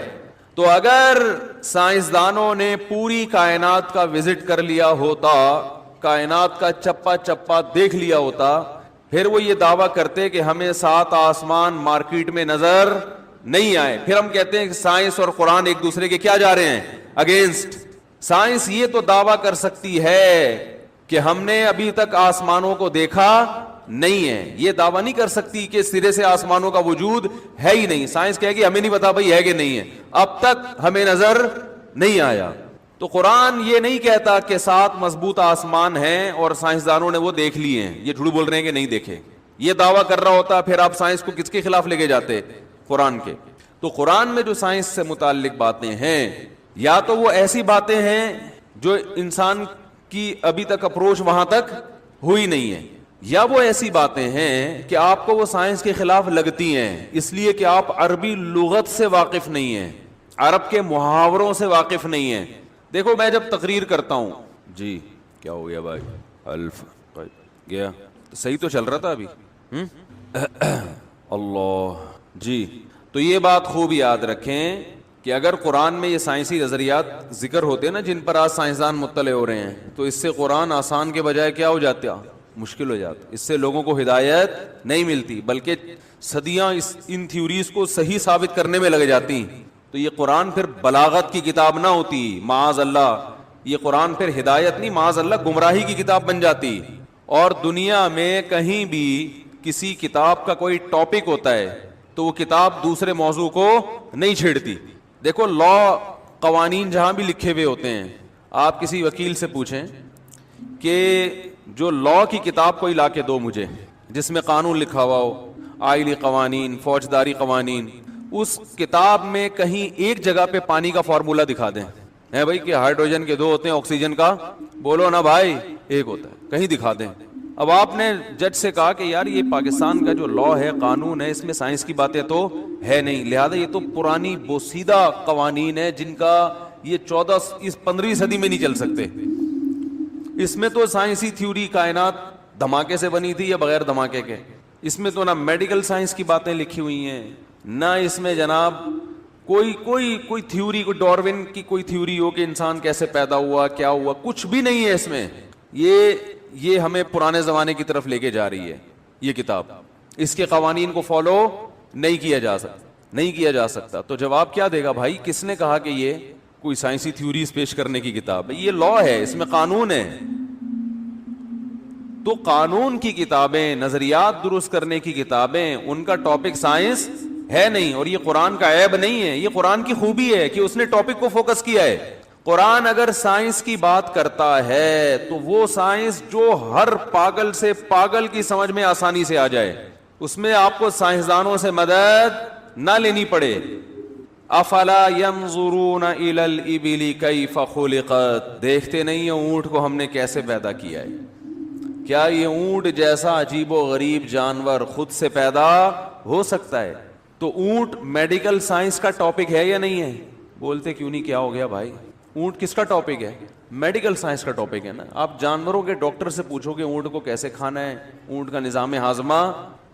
تو اگر سائنسدانوں نے پوری کائنات کا وزٹ کر لیا ہوتا, کائنات کا چپا چپا دیکھ لیا ہوتا, پھر وہ یہ دعویٰ کرتے کہ ہمیں 7 آسمان مارکیٹ میں نظر نہیں آئے. پھر ہم کہتے ہیں کہ سائنس اور قرآن ایک دوسرے کے کیا جا رہے ہیں؟ اگینسٹ. سائنس یہ تو دعویٰ کر سکتی ہے کہ ہم نے ابھی تک آسمانوں کو دیکھا نہیں ہے, یہ دعویٰ نہیں کر سکتی کہ سرے سے آسمانوں کا وجود ہے ہی نہیں. سائنس کہے گی ہمیں نہیں پتا بھائی ہے کہ نہیں ہے, اب تک ہمیں نظر نہیں آیا. تو قرآن یہ نہیں کہتا کہ 7 مضبوط آسمان ہیں اور سائنسدانوں نے وہ دیکھ لیے ہیں, یہ جھوٹ بول رہے ہیں کہ نہیں دیکھے. یہ دعویٰ کر رہا ہوتا پھر آپ سائنس کو کس کے خلاف لے کے جاتے؟ قرآن کے. تو قرآن میں جو سائنس سے متعلق باتیں ہیں, یا تو وہ ایسی باتیں ہیں جو انسان کی ابھی تک اپروچ وہاں تک ہوئی نہیں ہے, یا وہ ایسی باتیں ہیں کہ آپ کو وہ سائنس کے خلاف لگتی ہیں اس لیے کہ آپ عربی لغت سے واقف نہیں ہیں, عرب کے محاوروں سے واقف نہیں ہیں. دیکھو میں جب تقریر کرتا ہوں, جی کیا ہو گیا بھائی, الف گیا صحیح تو چل رہا تھا ابھی, اللہ جی. تو یہ بات خوب یاد رکھیں کہ اگر قرآن میں یہ سائنسی نظریات ذکر ہوتے ہیں نا جن پر آج سائنسدان مطلع ہو رہے ہیں, تو اس سے قرآن آسان کے بجائے کیا ہو جاتا؟ مشکل ہو جاتا. اس سے لوگوں کو ہدایت نہیں ملتی بلکہ صدیاں ان تھیوریز کو صحیح ثابت کرنے میں لگ جاتی. تو یہ قرآن پھر بلاغت کی کتاب نہ ہوتی, معاذ اللہ. یہ قرآن پھر ہدایت نہیں, معاذ اللہ گمراہی کی کتاب بن جاتی. اور دنیا میں کہیں بھی کسی کتاب کا کوئی ٹاپک ہوتا ہے تو وہ کتاب دوسرے موضوع کو نہیں چھیڑتی. دیکھو لا قوانین جہاں بھی لکھے ہوئے ہوتے ہیں, آپ کسی وکیل سے پوچھیں کہ جو لا کی کتاب کوئی لا کے دو مجھے جس میں قانون لکھا ہوا ہو, آئلی قوانین, فوجداری قوانین, اس کتاب میں کہیں ایک جگہ پہ پانی کا فارمولا دکھا دیں. ہے بھائی کہ ہائیڈروجن کے 2 ہوتے ہیں, آکسیجن کا بولو نا بھائی ایک ہوتا ہے, کہیں دکھا دیں. اب آپ نے جج سے کہا کہ یار یہ پاکستان کا جو لا ہے, قانون ہے, اس میں سائنس کی باتیں تو ہے نہیں, لہذا یہ تو پرانی بوسیدہ قوانین ہے جن کا یہ 15ویں صدی میں نہیں چل سکتے. اس میں تو سائنسی تھیوری کائنات دھماکے سے بنی تھی یا بغیر دھماکے کے. اس میں تو نہ میڈیکل سائنس کی باتیں لکھی ہوئی ہیں, نہ اس میں جناب کوئی تھیوری, کوئی ڈارون کی کوئی تھیوری ہو کہ انسان کیسے پیدا ہوا, کیا ہوا, کچھ بھی نہیں ہے اس میں. یہ ہمیں پرانے زمانے کی طرف لے کے جا رہی ہے یہ کتاب. اس کے قوانین کو فالو نہیں کیا جا سکتا. تو جواب کیا دے گا بھائی, کس نے کہا کہ یہ کوئی سائنسی تھیوریز پیش کرنے کی کتاب ہے؟ یہ لا ہے, اس میں قانون ہے. تو قانون کی کتابیں, نظریات درست کرنے کی کتابیں, ان کا ٹاپک سائنس ہے نہیں. اور یہ قرآن کا عیب نہیں ہے, یہ قرآن کی خوبی ہے کہ اس نے ٹاپک کو فوکس کیا ہے. قرآن اگر سائنس کی بات کرتا ہے تو وہ سائنس جو ہر پاگل سے پاگل کی سمجھ میں آسانی سے آ جائے, اس میں آپ کو سائنسدانوں سے مدد نہ لینی پڑے. افلا ينظرون الى الابل كيف خلقت, دیکھتے نہیں ہیں اونٹ کو ہم نے کیسے پیدا کیا ہے. کیا یہ اونٹ جیسا عجیب و غریب جانور خود سے پیدا ہو سکتا ہے؟ تو اونٹ میڈیکل سائنس کا ٹاپک ہے یا نہیں ہے؟ بولتے کیوں نہیں, کیا ہو گیا بھائی, اونٹ کس کا ٹاپک ہے؟ میڈیکل سائنس کا ٹاپک ہے نا. آپ جانوروں کے ڈاکٹر سے پوچھو کہ اونٹ کو کیسے کھانا ہے, اونٹ کا نظام ہاضمہ,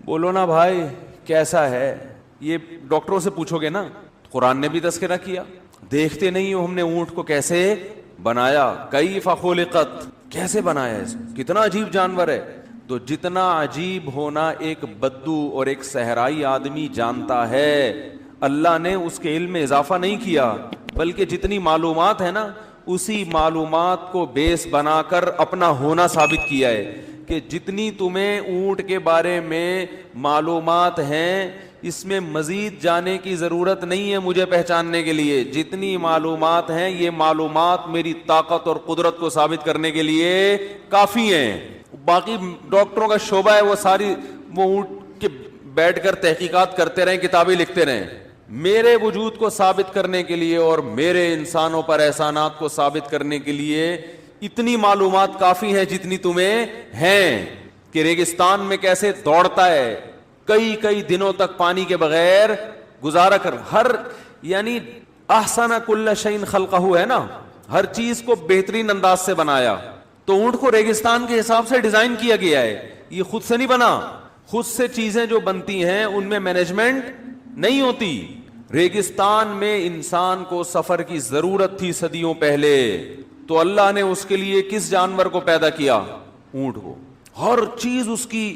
بولو نا بھائی کیسا ہے, یہ ڈاکٹروں سے پوچھو گے نا. قرآن نے بھی تذکرہ کیا, دیکھتے نہیں ہو ہم نے اونٹ کو کیسے بنایا, کیف خلقت, کیسے بنایا ہے, کتنا عجیب جانور ہے. تو جتنا عجیب ہونا ایک بدو اور ایک صحرائی آدمی جانتا ہے, اللہ نے اس کے علم میں اضافہ نہیں کیا, بلکہ جتنی معلومات ہے نا اسی معلومات کو بیس بنا کر اپنا ہونا ثابت کیا ہے. کہ جتنی تمہیں اونٹ کے بارے میں معلومات ہیں اس میں مزید جانے کی ضرورت نہیں ہے مجھے پہچاننے کے لیے. جتنی معلومات ہیں یہ معلومات میری طاقت اور قدرت کو ثابت کرنے کے لیے کافی ہیں. باقی ڈاکٹروں کا شعبہ ہے وہ ساری وہ اونٹ کے بیٹھ کر تحقیقات کرتے رہیں, کتابیں لکھتے رہیں. میرے وجود کو ثابت کرنے کے لیے اور میرے انسانوں پر احسانات کو ثابت کرنے کے لیے اتنی معلومات کافی ہیں جتنی تمہیں ہیں. کہ ریگستان میں کیسے دوڑتا ہے, کئی دنوں تک پانی کے بغیر گزارا کر, ہر یعنی احسن کل شیء خلقہ ہے نا, ہر چیز کو بہترین انداز سے بنایا. تو اونٹ کو ریگستان کے حساب سے ڈیزائن کیا گیا ہے, یہ خود سے نہیں بنا. خود سے چیزیں جو بنتی ہیں ان میں مینجمنٹ نہیں ہوتی. ریگستان میں انسان کو سفر کی ضرورت تھی صدیوں پہلے, تو اللہ نے اس کے لیے کس جانور کو پیدا کیا؟ اونٹ کو. ہر چیز اس کی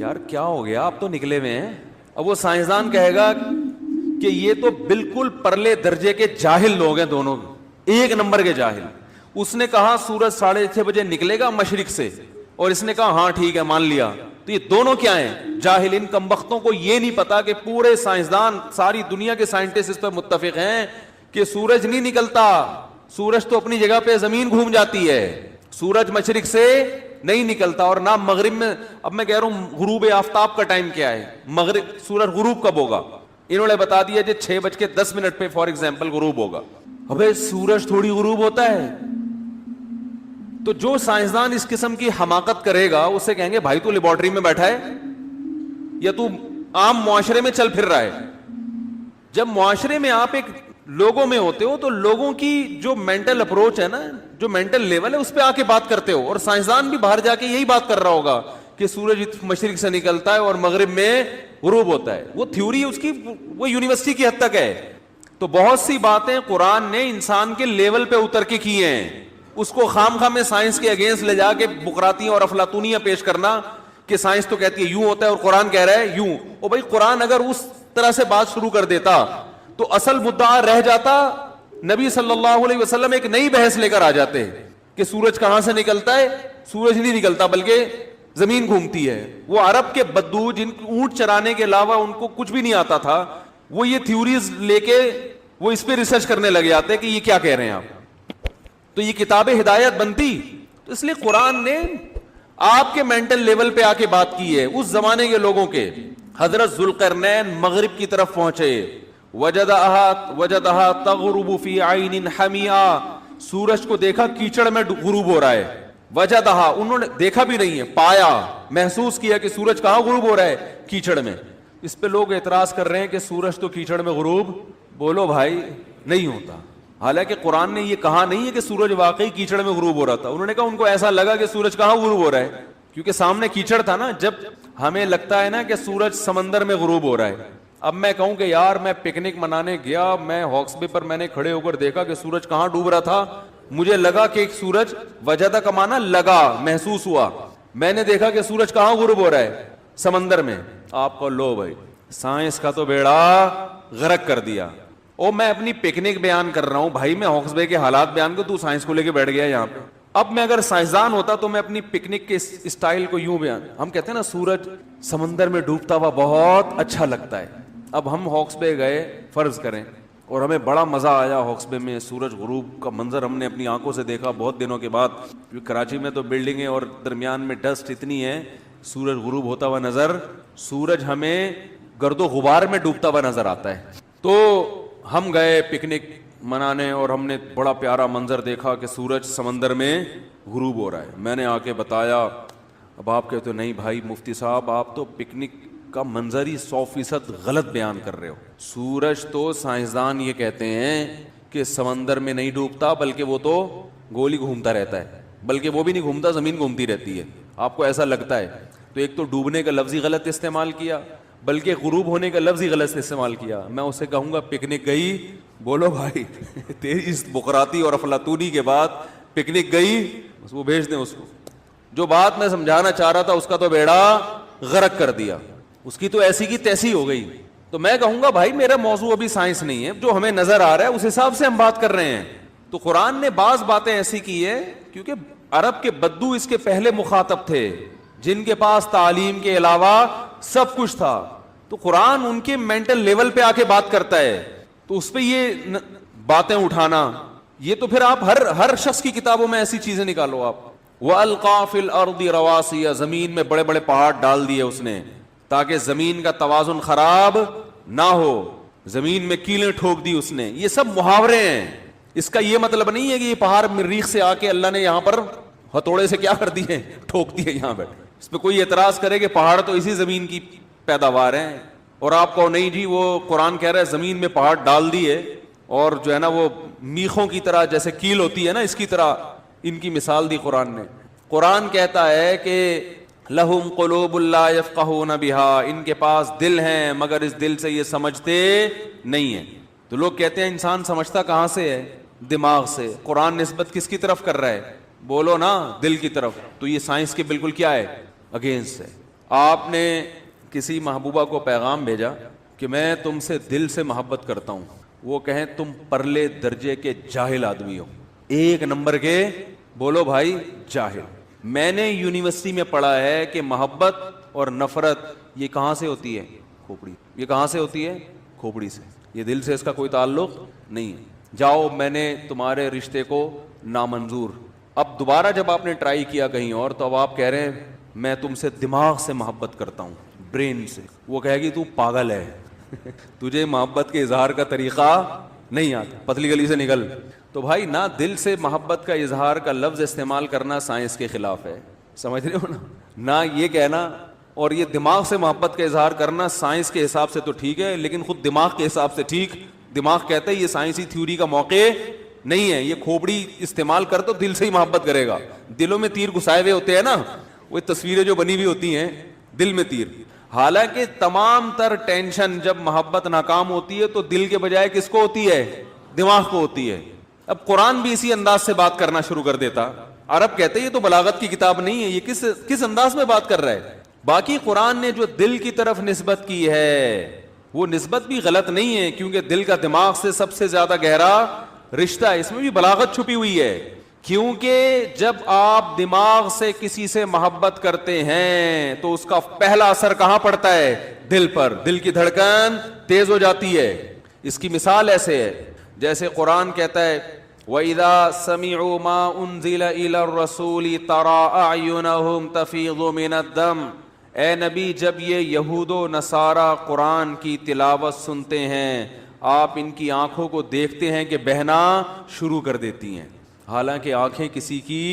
یار کیا ہو گیا, آپ تو نکلے ہوئے ہیں. اب وہ سائنسدان کہے گا کہ یہ تو بالکل پرلے درجے کے جاہل لوگ ہیں دونوں, ایک نمبر کے جاہل. اس نے کہا سورج 6:30 بجے نکلے گا مشرق سے, اور اس نے کہا ہاں ٹھیک ہے مان لیا. تو یہ دونوں کیا ہیں؟ جاہل. ان کمبختوں کو یہ نہیں پتا کہ پورے سائنسدان, ساری دنیا کے سائنٹسٹ اس پر متفق ہیں کہ سورج نہیں نکلتا, سورج تو اپنی جگہ پہ زمین گھوم جاتی ہے, سورج مشرق سے نہیں نکلتا اور نہ مغرب میں. اب میں کہہ رہا ہوں غروب آفتاب کا ٹائم کیا ہے, مغرب سورج غروب کب ہوگا؟ انہوں نے بتا دیا جی 6:10 پہ فار ایگزامپل غروب ہوگا. ابے سورج تھوڑی غروب ہوتا ہے. تو جو سائنسدان اس قسم کی حماقت کرے گا اسے کہیں گے بھائی تو لیبارٹری میں بیٹھا ہے یا تو عام معاشرے میں چل پھر رہا ہے. جب معاشرے میں آپ ایک لوگوں میں ہوتے ہو تو لوگوں کی جو مینٹل اپروچ ہے نا, جو مینٹل لیول ہے, اس پہ آ کے بات کرتے ہو. اور سائنسدان بھی باہر جا کے یہی بات کر رہا ہوگا کہ سورج مشرق سے نکلتا ہے اور مغرب میں غروب ہوتا ہے. وہ تھیوری اس کی وہ یونیورسٹی کی حد تک ہے. تو بہت سی باتیں قرآن نے انسان کے لیول پہ اتر کے کی ہیں. اس کو خام خام میں سائنس کے اگینسٹ لے جا کے بقراتیاں اور افلاطونیاں پیش کرنا کہ سائنس تو کہتی ہے یوں ہوتا ہے اور قرآن کہہ رہا ہے یوں. او بھائی قرآن اگر اس طرح سے بات شروع کر دیتا تو اصل مدعا رہ جاتا. نبی صلی اللہ علیہ وسلم ایک نئی بحث لے کر آ جاتے کہ سورج کہاں سے نکلتا ہے. سورج نہیں نکلتا بلکہ زمین گھومتی ہے. وہ عرب کے بدو جن اونٹ چرانے کے علاوہ ان کو کچھ بھی نہیں آتا تھا, وہ یہ تھیوریز لے کے وہ اس پہ ریسرچ کرنے لگ جاتے کہ یہ کیا کہہ رہے ہیں آپ. تو یہ کتاب ہدایت بنتی. تو اس لیے قرآن نے آپ کے مینٹل لیول پہ آ کے بات کی ہے اس زمانے کے لوگوں کے. حضرت ذوالقرنین مغرب کی طرف پہنچے, وجدہا تغرب فی عین حمیہ, سورج کو دیکھا کیچڑ میں غروب ہو رہا ہے. وجدہا, انہوں نے دیکھا بھی نہیں ہے, پایا, محسوس کیا کہ سورج کہاں غروب ہو رہا ہے, کیچڑ میں. اس پہ لوگ اعتراض کر رہے ہیں کہ سورج تو کیچڑ میں غروب, بولو بھائی نہیں ہوتا. حالانکہ قرآن نے یہ کہا نہیں ہے کہ سورج واقعی کیچڑ میں غروب ہو رہا تھا. انہوں نے کہا ان کو ایسا لگا کہ سورج کہاں غروب ہو رہا ہے, کیونکہ سامنے کیچڑ تھا نا. جب ہمیں لگتا ہے نا کہ سورج سمندر میں غروب ہو رہا ہے, اب میں کہوں کہ یار میں پکنک منانے گیا, میں ہاکس بے پر میں نے کھڑے ہو کر دیکھا کہ سورج کہاں ڈوب رہا تھا, مجھے لگا کہ ایک سورج, وجدہ کا معنی لگا, محسوس ہوا, میں نے دیکھا کہ سورج کہاں غروب ہو رہا ہے, سمندر میں. آپ کو لو بھائی سائنس کا تو بیڑا غرق کر دیا. او میں اپنی پکنک بیان کر رہا ہوں بھائی, میں ہاکس بے کے حالات بیان کر, تو سائنس کو لے کے بیٹھ گیا یہاں پہ. اب میں اگر سائنسدان ہوتا تو میں اپنی پکنک کے اسٹائل کو یوں بیان, ہم کہتے ہیں نا سورج سمندر میں ڈوبتا ہوا بہت اچھا لگتا ہے. اب ہم ہاکس بے گئے فرض کریں اور ہمیں بڑا مزہ آیا ہاکس بے میں, سورج غروب کا منظر ہم نے اپنی آنکھوں سے دیکھا بہت دنوں کے بعد, کیونکہ کراچی میں تو بلڈنگیں اور درمیان میں ڈسٹ اتنی ہے, سورج غروب ہوتا ہوا نظر, سورج ہمیں گرد و غبار میں ڈوبتا ہوا نظر آتا ہے. تو ہم گئے پکنک منانے اور ہم نے بڑا پیارا منظر دیکھا کہ سورج سمندر میں غروب ہو رہا ہے. میں نے آ کے بتایا, اب آپ کہتے نہیں بھائی مفتی صاحب آپ تو پکنک کا منظر ہی 100% غلط بیان کر رہے ہو. سورج تو سائنسدان یہ کہتے ہیں کہ سمندر میں نہیں ڈوبتا بلکہ وہ تو گولی گھومتا رہتا ہے, بلکہ وہ بھی نہیں گھومتا, زمین گھومتی رہتی ہے. آپ کو ایسا لگتا ہے. تو ایک تو ڈوبنے کا لفظ ہی غلط استعمال کیا, بلکہ غروب ہونے کا لفظ ہی غلط استعمال کیا. میں اسے کہوں گا پکنک گئی, بولو بھائی تیری اس بقراتی اور افلاطونی کے بعد پکنک گئی, بس وہ بھیج دیں اس کو. جو بات میں سمجھانا چاہ رہا تھا اس کا تو بیڑا غرق کر دیا, اس کی تو ایسی کی تیسی ہو گئی. تو میں کہوں گا بھائی میرا موضوع ابھی سائنس نہیں ہے, جو ہمیں نظر آ رہا ہے اس حساب سے ہم بات کر رہے ہیں. تو قرآن نے بعض باتیں ایسی کی ہے کیونکہ عرب کے بدو اس کے پہلے مخاطب تھے جن کے پاس تعلیم کے علاوہ سب کچھ تھا. تو قرآن ان کے مینٹل لیول پہ آ کے بات کرتا ہے, تو اس پہ یہ باتیں اٹھانا, یہ تو پھر آپ ہر شخص کی کتابوں میں ایسی چیزیں نکالو آپ. وَأَلْقَى فِي الْأَرْضِ رَوَاسِيَ, زمین میں بڑے بڑے پہاڑ ڈال دیے اس نے تاکہ زمین کا توازن خراب نہ ہو, زمین میں کیلیں ٹھوک دی اس نے. یہ سب محاورے ہیں, اس کا یہ مطلب نہیں ہے کہ یہ پہاڑ مریخ سے آ کے اللہ نے یہاں پر ہتھوڑے سے کیا کر دیے, ٹھوک دیے یہاں پہ. اس پہ کوئی اعتراض کرے کہ پہاڑ تو اسی زمین کی پیداوار ہیں, اور آپ کو نہیں جی وہ قرآن کہہ رہا ہے زمین میں پہاڑ ڈال دیے اور جو ہے نا وہ میخوں کی طرح جیسے کیل ہوتی ہے نا اس کی طرح ان کی مثال دی قرآن نے. قرآن کہتا ہے کہ لہم قلوب لا یفقہون بہا, ان کے پاس دل ہیں مگر اس دل سے یہ سمجھتے نہیں ہیں. تو لوگ کہتے ہیں انسان سمجھتا کہاں سے ہے, دماغ سے. قرآن نسبت کس کی طرف کر رہا ہے, بولو نا دل کی طرف. تو یہ سائنس کے بالکل کیا ہے, اگینسٹ ہے. آپ نے کسی محبوبہ کو پیغام بھیجا کہ میں تم سے دل سے محبت کرتا ہوں, وہ کہیں تم پرلے درجے کے جاہل آدمی ہو, 1 نمبر کے, بولو بھائی جاہل. میں نے یونیورسٹی میں پڑھا ہے کہ محبت اور نفرت یہ کہاں سے ہوتی ہے؟ کھوپڑی. یہ کہاں سے ہوتی ہے؟ کھوپڑی سے. یہ دل سے اس کا کوئی تعلق نہیں ہے. جاؤ, میں نے تمہارے رشتے کو نامنظور. اب دوبارہ جب آپ نے ٹرائی کیا کہیں اور, تو اب آپ کہہ رہے ہیں میں تم سے دماغ سے محبت کرتا ہوں, برین سے. وہ کہے گی تو پاگل ہے, تجھے محبت کے اظہار کا طریقہ نہیں آتا, پتلی گلی سے نکل. تو بھائی نہ دل سے محبت کا اظہار کا لفظ استعمال کرنا سائنس کے خلاف ہے, سمجھ رہے ہو نا, نہ یہ کہنا, اور یہ دماغ سے محبت کا اظہار کرنا سائنس کے حساب سے تو ٹھیک ہے, لیکن خود دماغ کے حساب سے ٹھیک. دماغ کہتا ہے یہ سائنسی تھیوری کا موقع نہیں ہے, یہ کھوپڑی استعمال کر تو دل سے ہی محبت کرے گا. دلوں میں تیر گھسائے ہوئے ہوتے ہیں نا, وہ تصویریں جو بنی ہوئی ہوتی ہیں دل میں تیر. حالانکہ تمام تر ٹینشن جب محبت ناکام ہوتی ہے تو دل کے بجائے کس کو ہوتی ہے؟ دماغ کو ہوتی ہے. اب قرآن بھی اسی انداز سے بات کرنا شروع کر دیتا. عرب کہتے ہیں یہ تو بلاغت کی کتاب نہیں ہے, یہ کس انداز میں بات کر رہا ہے. باقی قرآن نے جو دل کی طرف نسبت کی ہے وہ نسبت بھی غلط نہیں ہے, کیونکہ دل کا دماغ سے سب سے زیادہ گہرا رشتہ ہے. اس میں بھی بلاغت چھپی ہوئی ہے, کیونکہ جب آپ دماغ سے کسی سے محبت کرتے ہیں تو اس کا پہلا اثر کہاں پڑتا ہے؟ دل پر. دل کی دھڑکن تیز ہو جاتی ہے. اس کی مثال ایسے ہے جیسے قرآن کہتا ہے وَإِذَا سَمِعُوا مَا أُنزِلَ إِلَى الرَّسُولِ تَرَىٰ أَعْيُنَهُمْ تَفِيضُ مِنَ الدَّمْعِ. اے نبی, جب یہ یہود و نصارہ قرآن کی تلاوت سنتے ہیں آپ ان کی آنکھوں کو دیکھتے ہیں کہ بہنا شروع کر دیتی ہیں, حالانکہ آنکھیں کسی کی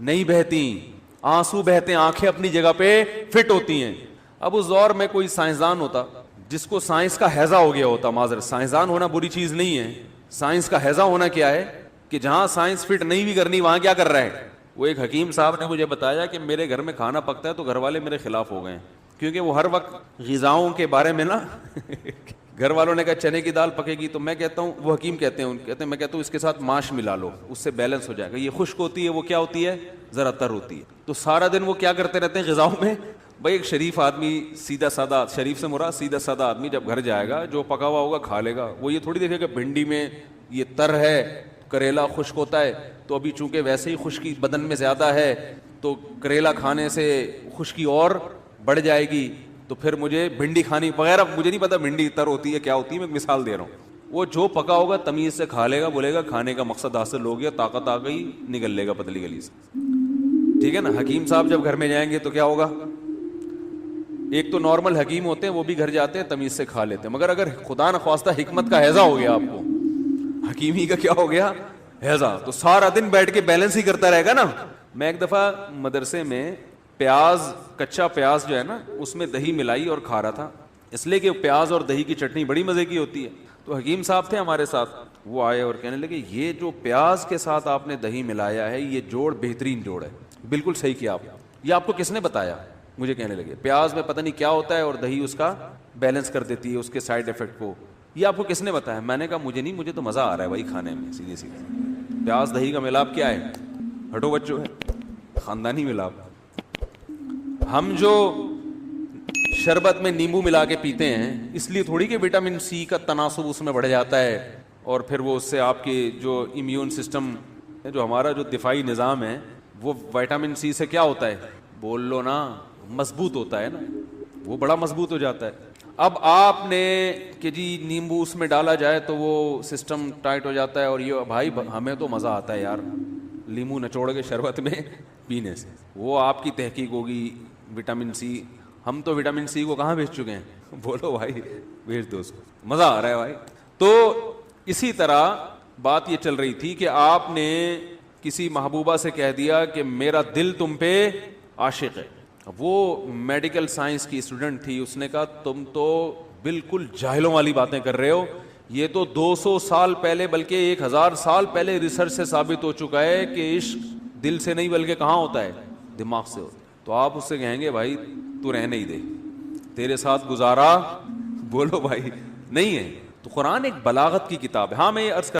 نہیں بہتی, آنسو بہتے ہیں, آنکھیں اپنی جگہ پہ فٹ ہوتی ہیں. اب اس دور میں کوئی سائنسدان ہوتا جس کو سائنس کا ہیضہ ہو گیا ہوتا, معذرت, سائنسدان ہونا بری چیز نہیں ہے, سائنس کا ہیضہ ہونا کیا ہے کہ جہاں سائنس فٹ نہیں بھی کرنی وہاں کیا کر رہا ہے. وہ ایک حکیم صاحب نے مجھے بتایا کہ میرے گھر میں کھانا پکتا ہے تو گھر والے میرے خلاف ہو گئے ہیں, کیونکہ وہ ہر وقت غذاؤں کے بارے میں نا گھر والوں نے کہا چنے کی دال پکے گی, تو میں کہتا ہوں, وہ حکیم کہتے ہیں میں کہتا ہوں اس کے ساتھ ماش ملا لو, اس سے بیلنس ہو جائے گا. یہ خشک ہوتی ہے, وہ کیا ہوتی ہے, ذرا تر ہوتی ہے. تو سارا دن وہ کیا کرتے رہتے ہیں غذاؤں میں. بھائی ایک شریف آدمی, سیدھا سادہ, شریف سے مراد سیدھا سادہ آدمی جب گھر جائے گا جو پکا ہوا ہوگا کھا لے گا. وہ یہ تھوڑی دیکھے کہ بھنڈی میں یہ تر ہے, کریلا خشک ہوتا ہے, تو ابھی چونکہ ویسے ہی خشکی بدن میں زیادہ ہے تو کریلا کھانے سے خشکی اور بڑھ جائے گی, تو پھر مجھے بھنڈی کھانی وغیرہ. مجھے نہیں پتا بھنڈی تر ہوتی ہے کیا ہوتی ہے, میں مثال دے رہا ہوں. وہ جو پکا ہوگا تمیز سے کھا لے گا, بولے گا کھانے کا مقصد حاصل ہو گیا, طاقت آ گئی, نگل لے گا پتلی گلی سے. ٹھیک ہے نا. حکیم صاحب جب گھر میں جائیں گے تو کیا ہوگا؟ ایک تو نارمل حکیم ہوتے ہیں, وہ بھی گھر جاتے ہیں تمیز سے کھا لیتے ہیں, مگر اگر خدا نخواستہ حکمت کا ہیضہ ہو گیا آپ کو, حکیمی کا کیا ہو گیا ہیضہ, تو سارا دن بیٹھ کے بیلنس ہی کرتا رہے گا نا. میں ایک دفعہ مدرسے میں پیاز, کچا پیاز جو ہے نا اس میں دہی ملائی اور کھا رہا تھا, اس لیے کہ پیاز اور دہی کی چٹنی بڑی مزے کی ہوتی ہے. تو حکیم صاحب تھے ہمارے ساتھ, وہ آئے اور کہنے لگے یہ جو پیاز کے ساتھ آپ نے دہی ملایا ہے یہ جوڑ بہترین جوڑ ہے, بالکل صحیح کیا آپ. یہ آپ کو کس نے بتایا؟ مجھے کہنے لگے پیاز میں پتہ نہیں کیا ہوتا ہے اور دہی اس کا بیلنس کر دیتی ہے اس کے سائڈ افیکٹ کو. یہ آپ کو کس نے بتایا؟ میں نے کہا مجھے نہیں, مجھے تو مزہ آ رہا ہے بھائی کھانے میں. سیدھے سیدھے پیاز دہی کا ملاپ کیا ہے؟ ہٹو بچو ہے, خاندانی ملاپ. ہم جو شربت میں نیمبو ملا کے پیتے ہیں اس لیے تھوڑی کہ وٹامن سی کا تناسب اس میں بڑھ جاتا ہے اور پھر وہ اس سے آپ کی جو امیون سسٹم ہے, جو ہمارا جو دفاعی نظام ہے, وہ وٹامن سی سے کیا ہوتا ہے, بول لو نا, مضبوط ہوتا ہے نا, وہ بڑا مضبوط ہو جاتا ہے. اب آپ نے کہ جی نیمبو اس میں ڈالا جائے تو وہ سسٹم ٹائٹ ہو جاتا ہے, اور یہ بھائی ہمیں تو مزہ آتا ہے یار لیمو نچوڑ کے شربت میں پینے سے. وہ آپ کی تحقیق ہوگی وٹامن سی, ہم تو وٹامن سی کو کہاں بھیج چکے ہیں, بولو بھائی بھیج دو اس کو, مزہ آ رہا ہے بھائی. تو اسی طرح بات یہ چل رہی تھی کہ آپ نے کسی محبوبہ سے کہہ دیا کہ میرا دل تم پہ عاشق ہے. وہ میڈیکل سائنس کی اسٹوڈنٹ تھی, اس نے کہا تم تو بالکل جاہلوں والی باتیں کر رہے ہو, یہ تو 200 سال پہلے بلکہ 1000 سال پہلے ریسرچ سے ثابت ہو چکا ہے کہ عشق دل سے نہیں بلکہ کہاں ہوتا ہے, دماغ سے ہوتا ہے. تو آپ اس سے کہیں گے بھائی تو رہنے ہی دے, تیرے ساتھ گزارا, بولو بھائی, نہیں ہے. تو قرآن ایک بلاغت کی کتاب ہے. ہاں میں یہ عرض